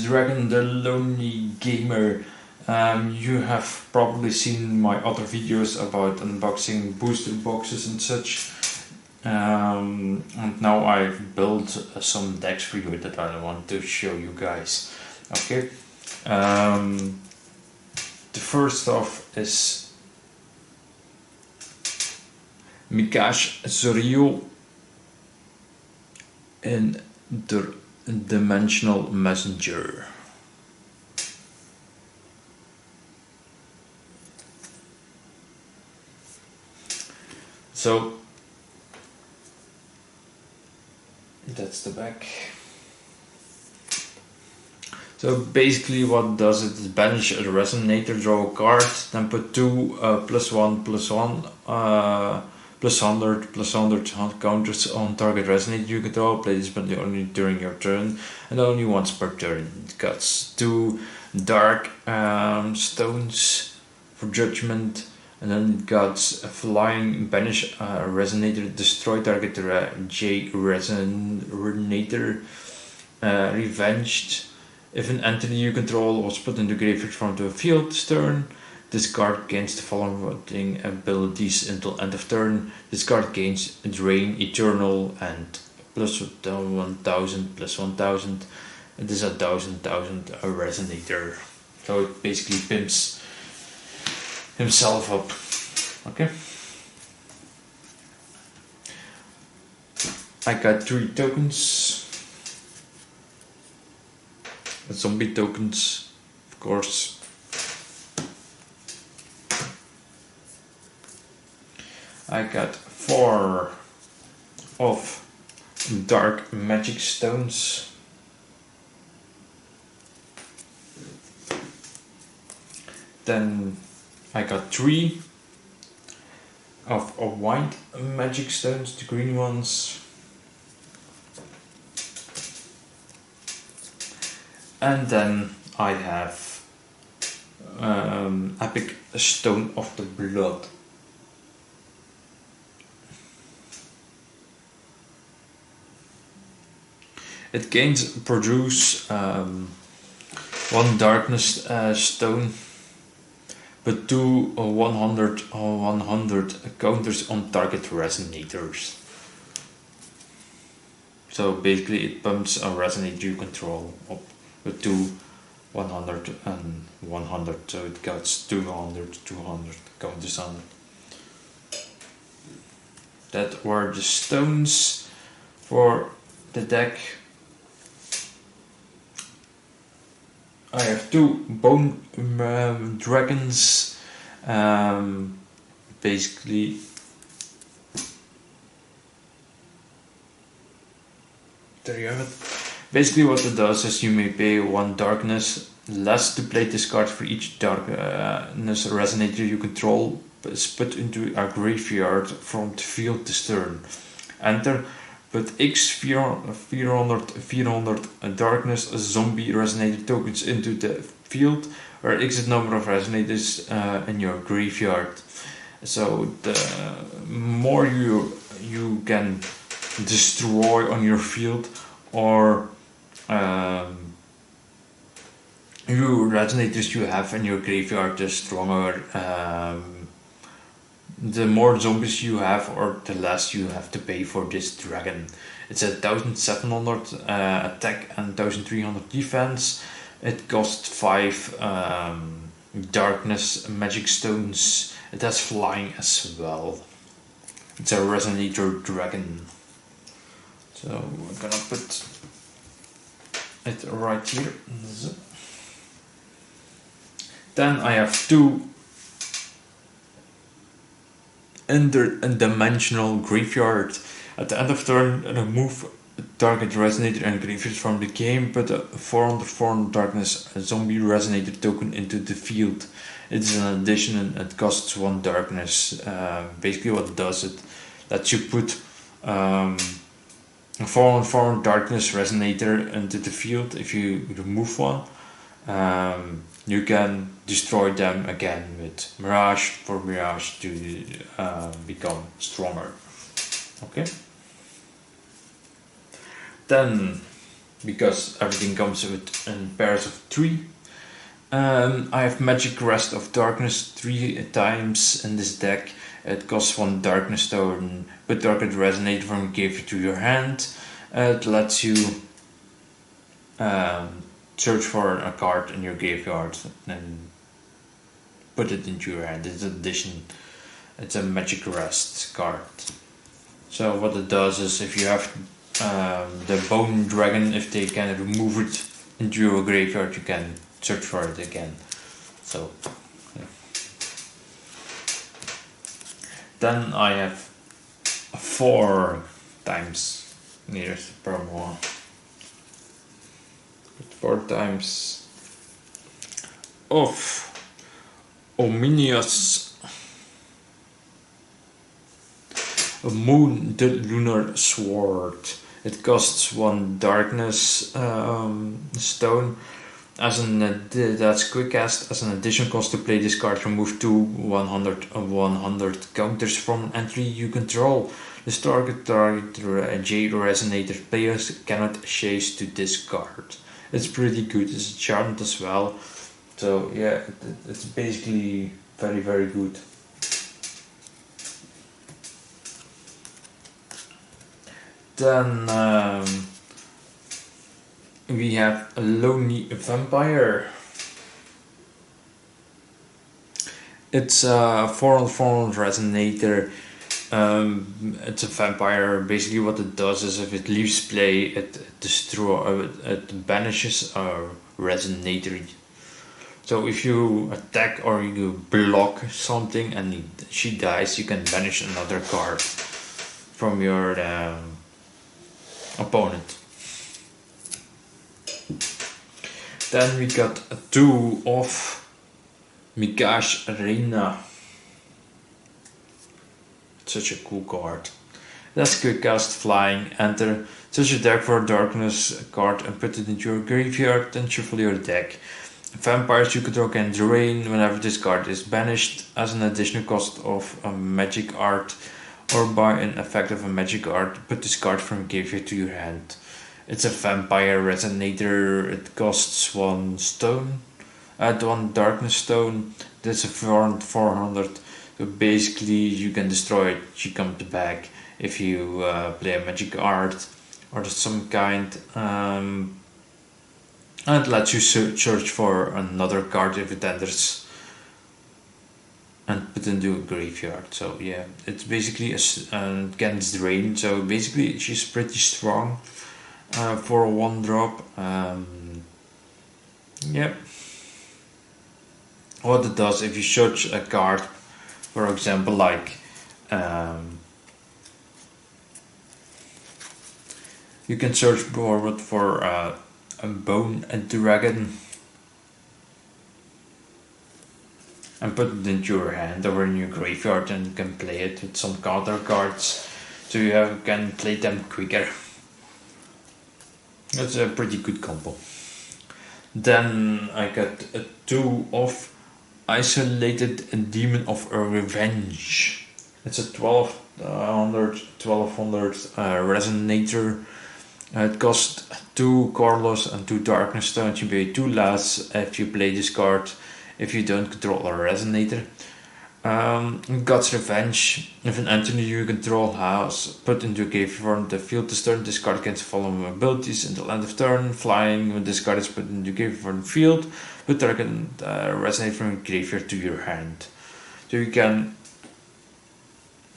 Dragon the Lonely Gamer. You have probably seen my other videos about unboxing booster boxes and such. And now I've built some decks for you that I want to show you guys. Okay. The first off is Mikash Surreal in the Dimensional Messenger. So that's the back. So basically what does it is banish a resonator, draw a card, then put two +1/+1 +100 counters on target resonator you control. Play this but only during your turn and only once per turn. It got two dark stones for judgment, and then it got a flying banish resonator, destroy target J resonator, revenged. If an entity you control was put into graveyard from the field this turn, this card gains the following abilities until end of turn. This card gains Drain, Eternal, and +1000/+1000. It is a 1000 resonator. So it basically pimps himself up. Okay. I got 3 tokens. Zombie tokens, of course. I got 4 of dark magic stones. Then I got 3 of white magic stones, the green ones. And then I have Epic Stone of the Blood. It gains produce 1 darkness stone, but 2 100 counters on target resonators. So basically it pumps a resonator you control up with 2 100 and 100, so it gets 200 counters on it. That were the stones for the deck. I have 2 bone dragons. Basically there you have it. Basically what it does is you may pay 1 darkness less to play this card for each darkness resonator you control is put into a graveyard from the field this turn. Enter, put X 400 darkness zombie resonator tokens into the field, or X number of resonators in your graveyard. So the more you can destroy on your field, or you resonators you have in your graveyard, the stronger, the more zombies you have, or the less you have to pay for this dragon. It's a 1700 attack and 1300 defense. It costs 5 darkness magic stones. It has flying as well. It's a resonator dragon. So we're gonna put it right here. Then I have 2 interdimensional graveyard. At the end of turn, remove target resonator and graveyard from the game. Put a 400 darkness zombie resonator token into the field. It is an addition and it costs 1 darkness. Basically what it does, it lets you put a 4 darkness resonator into the field. If you remove one, you can destroy them again with Mirage for Mirage to become stronger. Okay. Then because everything comes with in pairs of 3. I have Magic Rest of Darkness 3 times in this deck. It costs 1 Darkness Stone. Put target Resonator from graveyard to your hand. It lets you search for a card in your graveyard and put it into your hand. It's an addition. It's a Magic Rest card. So what it does is, if you have the Bone Dragon, if they can remove it into your graveyard, you can search for it again. So yeah. Then I have 4 times nearest per more. 4 times of Ominious Moon the Lunar Sword. It costs 1 Darkness Stone. That's quick cast. As an additional cost to play this card, remove 2 100 counters from an entry you control. This target J Resonator players cannot chase to discard. It's pretty good. It's charmed as well. So yeah, it's basically very, very good. Then we have a Lonely Vampire. It's a 4/4 Resonator. It's a vampire. Basically, what it does is, if it leaves play, it banishes a Resonator. So if you attack or you block something and she dies, you can banish another card from your opponent. Then we got a 2 of Mikash Arena. Such a cool card. That's quick cast, flying, enter, search your deck for a darkness card and put it into your graveyard, then shuffle your deck. Vampires you control can drain whenever this card is banished as an additional cost of a magic art, or by an effect of a magic art, put this card from graveyard to your hand. It's a vampire resonator. It costs 1 stone. Add 1 darkness stone. That's a 400. So basically you can destroy it. She comes back if you play a magic art or some kind. And it lets you search for another card if it enters and put into a graveyard. So yeah, it's basically against drain. So basically she's pretty strong for a 1-drop. Yeah. What it does, if you search a card, for example, like you can search forward for a bone dragon and put it into your hand or in your graveyard, and you can play it with some counter cards, so you can play them quicker. That's a pretty good combo. Then I got a 2 of Isolated Demon of Revenge. It's a 1200 resonator. It costs 2 Carlos and 2 Darkness Stones. You pay 2 less if you play this card, if you don't control a resonator. God's Revenge. If an entity you control has put into a graveyard the field this turn, this card gets following abilities until end of turn. Flying, when this card is put into graveyard field, put target resonate from your graveyard to your hand. So you can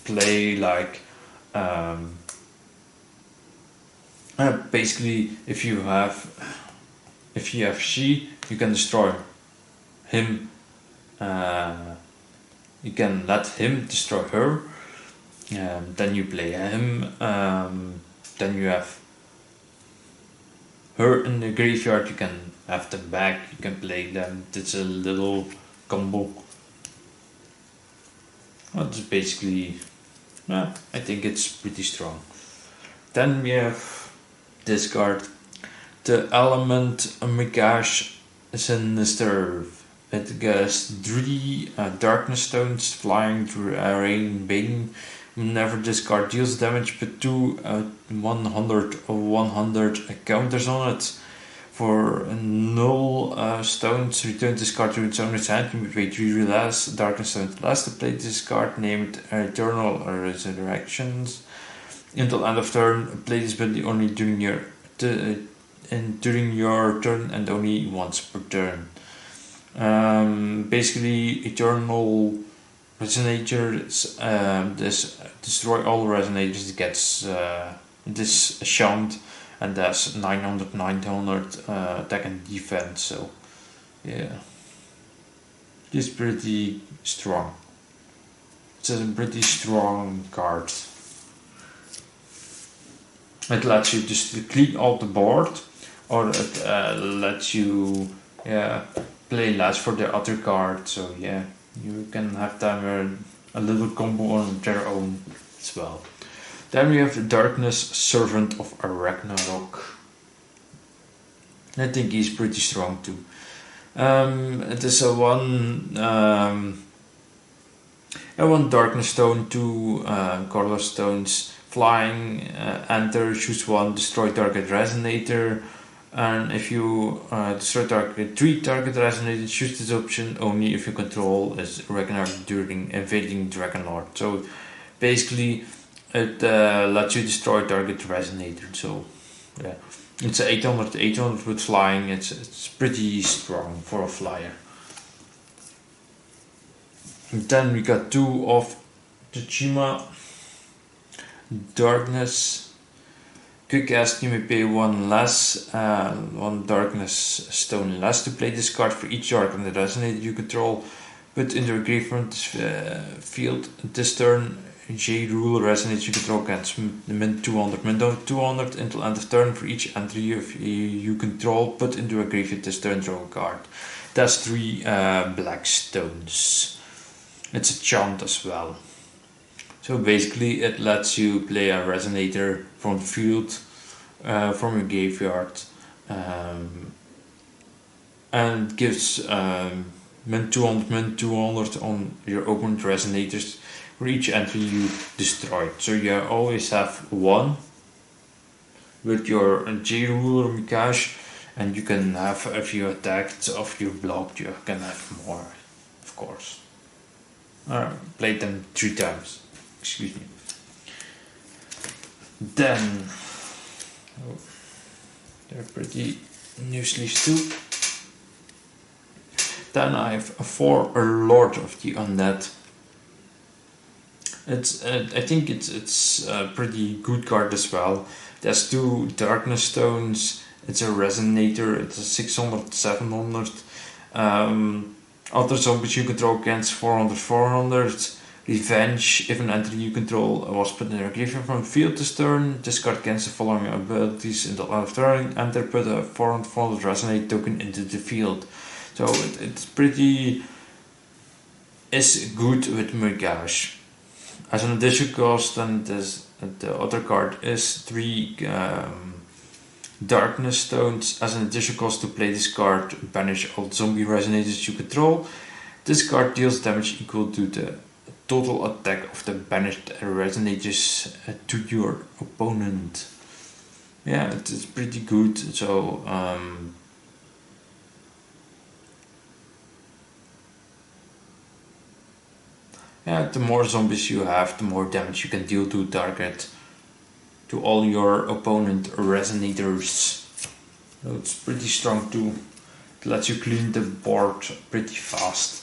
play like basically if you have she, you can destroy him. You can let him destroy her. Then you play him. Then you have her in the graveyard. You can have them back. You can play them. It's a little combo. It's basically, I think it's pretty strong. Then we have this card, the Element Mikash Sinister. It gets 3 darkness stones, flying through rain, bane. Whenever this card deals damage, put 2 100 or 100 counters on it. For null stones, return this card to its owner's hand. You may pay 3 less darkness stones less to play this card, named Eternal Resurrections. Until end of turn, play this ability only during your turn and only once per turn. Basically, Eternal Resonators, this destroy all resonators gets this shunned, and that's 900 attack and defense. So yeah, it's pretty strong. It's a pretty strong card. It lets you just clean out the board, or it lets you play less for the other card. So yeah, you can have them a little combo on their own as well. Then we have Darkness, Servant of Ragnarok. I think he's pretty strong too. It is a one Darkness Stone, 2 Colorless Stones, flying, enter, choose 1, destroy target resonator, and if you destroy target 3 target resonators, choose this option only if your control is Ragnarok during invading Dragonlord. So basically it lets you destroy target resonator. So yeah, it's 800 with flying. It's pretty strong for a flyer. And then we got 2 of Tsushima. Darkness. Quick ask, you may pay 1 less, 1 darkness stone less to play this card for each darkness resonator you control. Put into a graveyard field this turn. J rule resonates you control gets min 200, min 200 until end of turn for each entry you control. Put into a graveyard this turn, draw a card. That's 3 black stones. It's a chant as well. So basically it lets you play a resonator from the field, from your graveyard, and gives min 200 on your opened resonators for each entry you destroy. So you always have 1 with your J rule or Mikash, and you can have, if you attacked or if you blocked, you can have more, of course. Played them 3 times. Excuse me. Then they're pretty new sleeves too. Then I have 4 Lord of the Undead. It's I think it's a pretty good card as well. There's 2 Darkness Stones. It's a Resonator. It's a 600 700. Other zombies you control against 400. Revenge, if an entry you control was put in a graveyard from the field this turn, discard against the following abilities until end of turn, enter, put a 400 Resonate token into the field. So it's pretty is good with Mirage. As an additional cost, then the other card is 3 Darkness Stones. As an additional cost to play this card, banish all zombie resonators you control. This card deals damage equal to the total attack of the banished resonators to your opponent. Yeah, it's pretty good. So yeah, the more zombies you have, the more damage you can deal to target, to all your opponent resonators. So it's pretty strong too. It lets you clean the board pretty fast.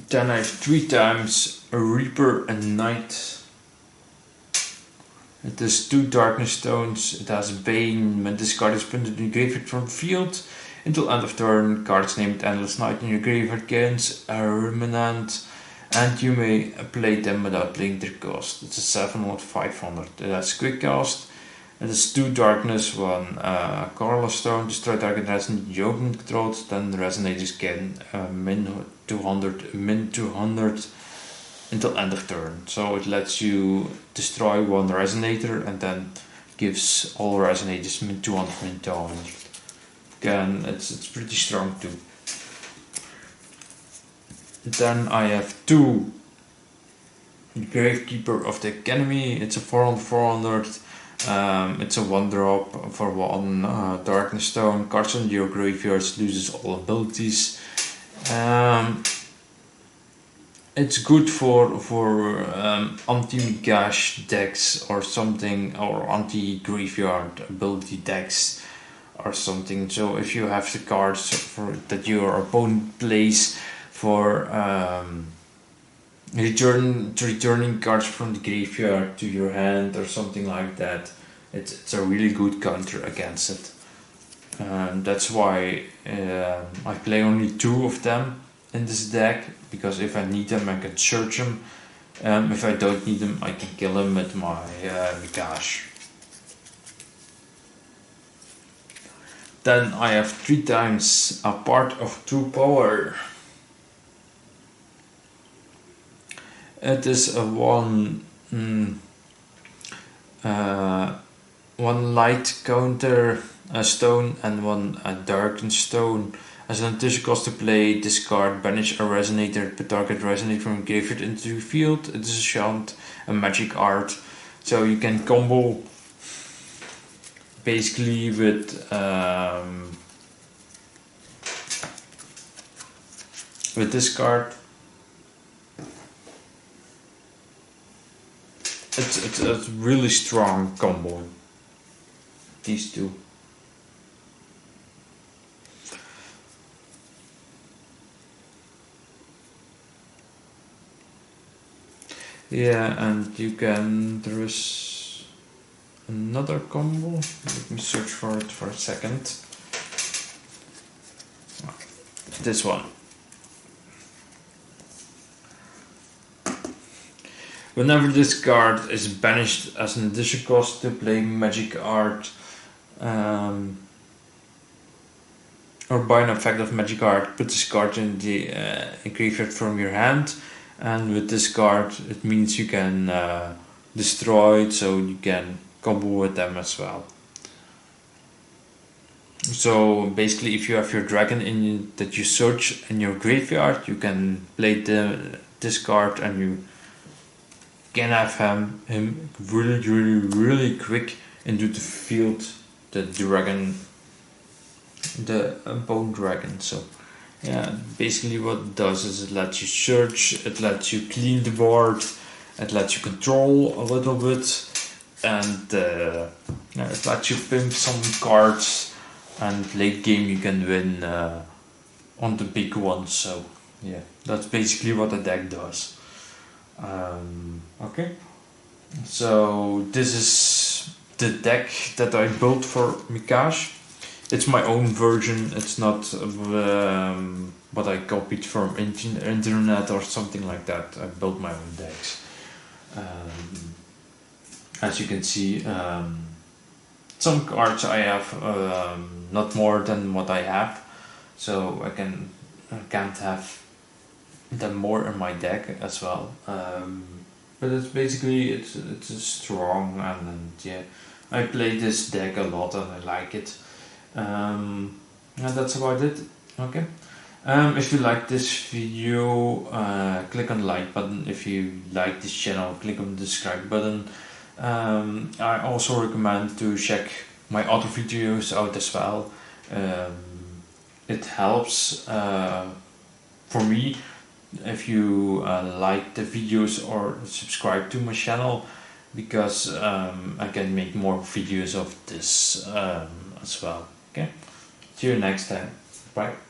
Then I have 3 times a Reaper and Knight. It has 2 Darkness Stones. It has Bane. When this card is put into the graveyard from the field, until end of turn, cards named Endless Night in your graveyard gains a Remnant, and you may play them without playing their cost. It's a 700 500. It has quick cast. It has 2 Darkness, 1 Colorless Stone, destroy target resonate you open controlled, then the resonators gain min 200 until end of turn. So it lets you destroy 1 resonator and then gives all resonators min 200. Again, it's pretty strong too. Then I have 2 Gravekeeper of the Academy. It's a 400. It's a 1-drop for 1 Darkness Stone. Cards on your graveyards loses all abilities. It's good for anti-gash decks or something, or anti-graveyard ability decks or something. So if you have the cards for that your opponent plays for returning cards from the graveyard to your hand or something like that, it's a really good counter against it. That's why I play only 2 of them in this deck, because if I need them I can search them. If I don't need them I can kill them with my Mikash. Then I have 3 times a part of 2 power. It is a 1 light counter stone and 1 darkened stone. As an additional cost to play, discard, banish a resonator, put target resonate from graveyard into the field. It is a chant, a magic art. So you can combo basically with this card. It's a really strong combo. These 2. Yeah, and you can. There is another combo. Let me search for it for a second. This one. Whenever this card is banished as an additional cost to play magic art, or by an effect of magic art, put this card in the graveyard from your hand. And with this card it means you can destroy it, so you can combo with them as well. So basically if you have your dragon that you search in your graveyard, you can play this card and you can have him really quick into the field, the dragon, the bone dragon. So yeah, basically what it does is it lets you search, it lets you clean the board, it lets you control a little bit, and it lets you pimp some cards, and late game you can win on the big ones. So yeah, that's basically what the deck does. Okay, so this is the deck that I built for Mikash. It's my own version, it's not what I copied from internet or something like that. I built my own decks. As you can see, some cards I have not more than what I have, so I can't have them more in my deck as well. But it's basically it's strong, and yeah, I play this deck a lot and I like it. And that's about it. Okay. If you like this video, click on the like button. If you like this channel, click on the subscribe button. I also recommend to check my other videos out as well. It helps for me if you like the videos or subscribe to my channel, because I can make more videos of this as well. Okay, see you next time. Bye.